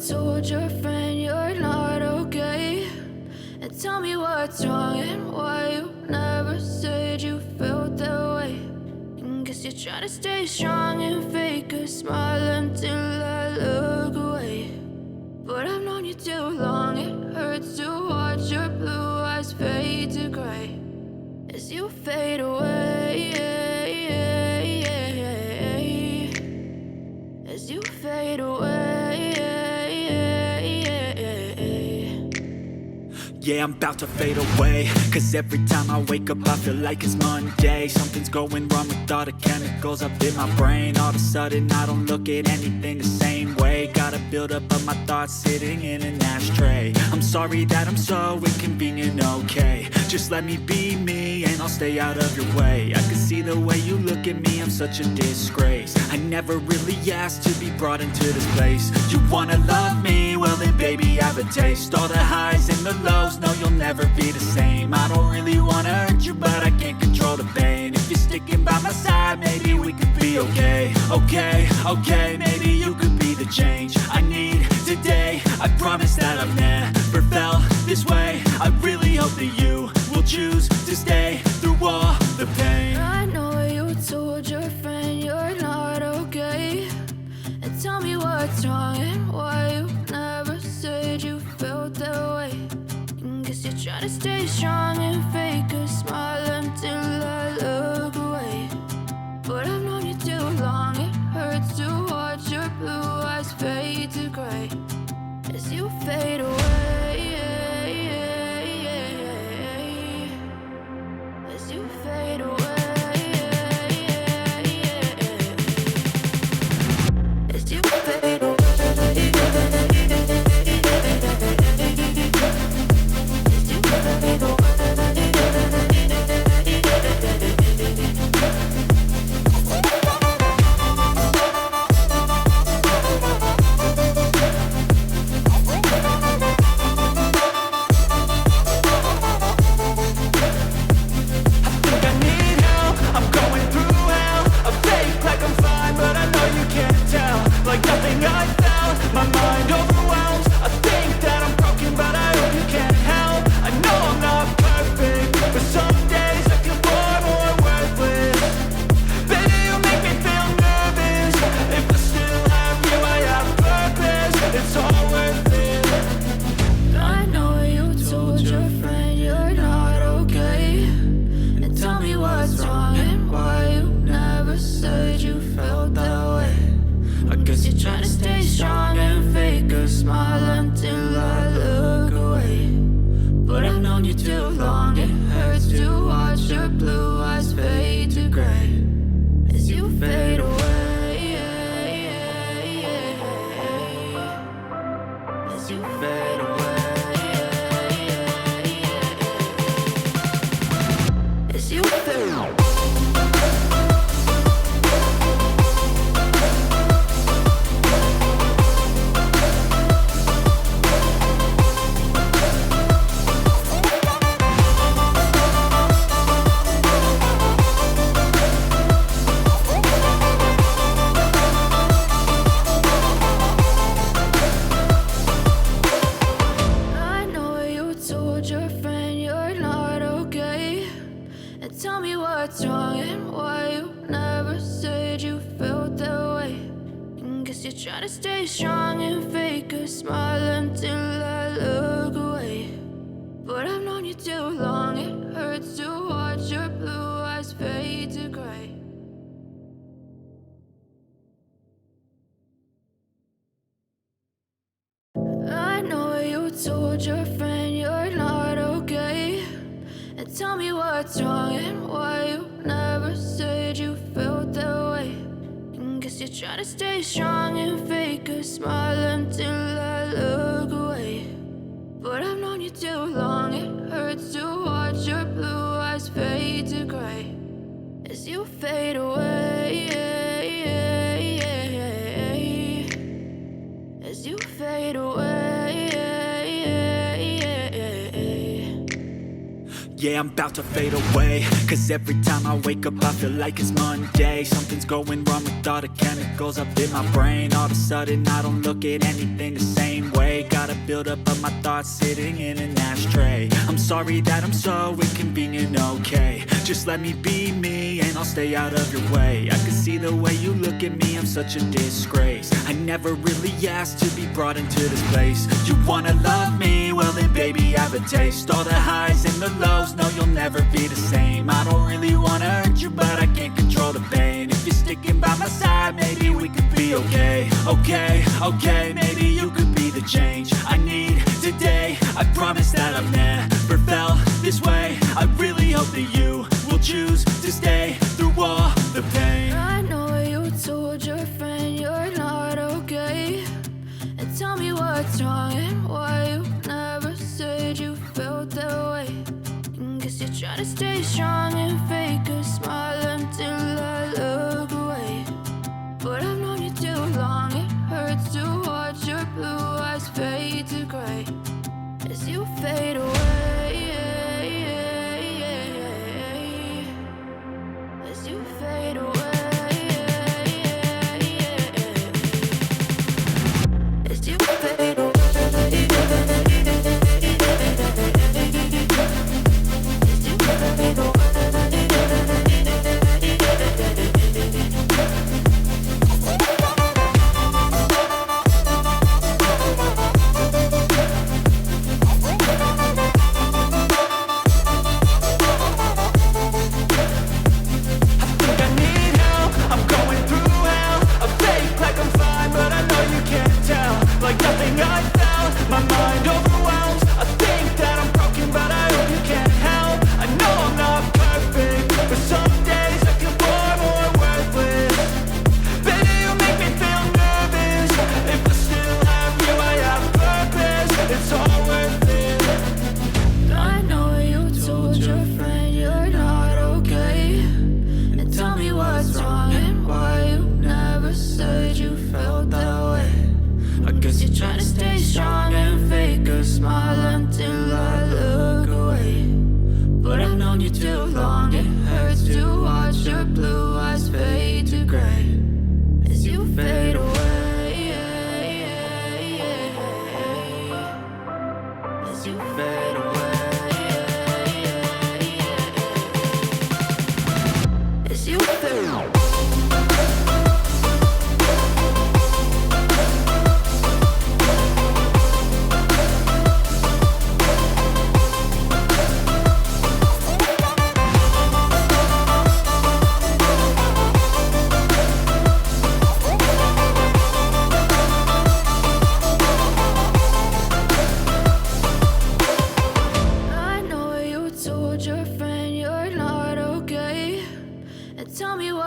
told your friend you're not okay? And tell me what's wrong and why you never said you felt that way. And guess you're trying to stay strong and fake a smile until I look away. But I've known you too long, it hurts to watch your blue eyes fade to gray as you fade away, as you fade away. Yeah, I'm about to fade away, cause every time I wake up I feel like it's Monday. Something's going wrong with all the chemicals up in my brain. All of a sudden I don't look at anything the same way. Got a buildup of my thoughts sitting in an ashtray. I'm sorry that I'm so inconvenient, okay? Just let me be me and I'll stay out of your way. I can see the way you look at me, I'm such a disgrace. I never really asked to be brought into this place. You wanna love me? Well then baby, have a taste. All the highs and the lows, no, you'll never be the same. I don't really wanna hurt you, but I can't control the pain. If you're sticking by my side, maybe we could be okay. Okay, maybe you could be the change I need today. I promise that I've never felt this way. I really hope that you will choose to stay through all the pain. I know you told your friend you're not okay. And tell me what's wrong and why you never said you felt that way. Guess you're trying to stay strong and fake a smile until I look away. But I've known you too long, it hurts to watch your blue eyes fade to gray as you fade away, as you fade away, as you fade away. Told your friend you're not okay. And tell me what's wrong and why you never said you felt that way. And guess you're trying to stay strong and fake a smile until I look away. But I've known you too long, it hurts to watch your blue eyes fade to gray as you fade away, as you fade away. yeah, I'm about to fade away. Cause every time I wake up I feel like it's Monday. Something's going wrong with all the chemicals up in my brain. All of a sudden I don't look at anything the same way. Gotta build up of my thoughts sitting in an ashtray. I'm sorry that I'm so inconvenient, okay. Just let me be me and I'll stay out of your way. I can see the way you look at me, I'm such a disgrace. I never really asked to be brought into this place. You wanna love me? Well then baby, have a taste. All the highs and the lows, no you'll never be the same. I don't really wanna hurt you, but I can't control the pain. If you're sticking by my side, maybe we could be okay. Okay, maybe you could be the change I need today. I promise that I've never felt this way. I really hope that you will choose to stay through all the pain. I know you told your friend you're not okay, and tell me what's wrong and why you never said you felt that way. And guess you're trying to stay strong and fake a smile until I look away. But I've known you too long, it hurts to watch your blue eyes fade to gray as you fade away. As you fade away. As you fade away. As you fade away. Like nothing I felt, my mind overwhelms. I think that I'm broken, but I hope you can't help. I know I'm not perfect, but some days I feel far more worthless. Baby, you make me feel nervous. If I still have you, I have purpose. It's all worth it. I know you told your friend you're not okay, and tell me what's wrong and why you never said you felt that way. I guess you're trying to stay strong and fake a smile until I look away. But I've known you too long, it hurts to watch your blue eyes fade to gray as you fade away. As you fade away. As you fade away.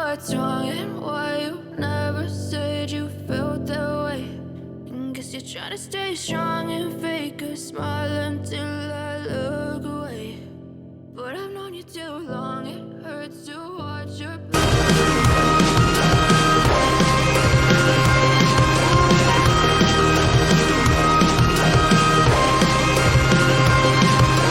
What's wrong and why you never said you felt that way. And guess you're trying to stay strong and fake a smile until I look away. But I've known you too long, it hurts to watch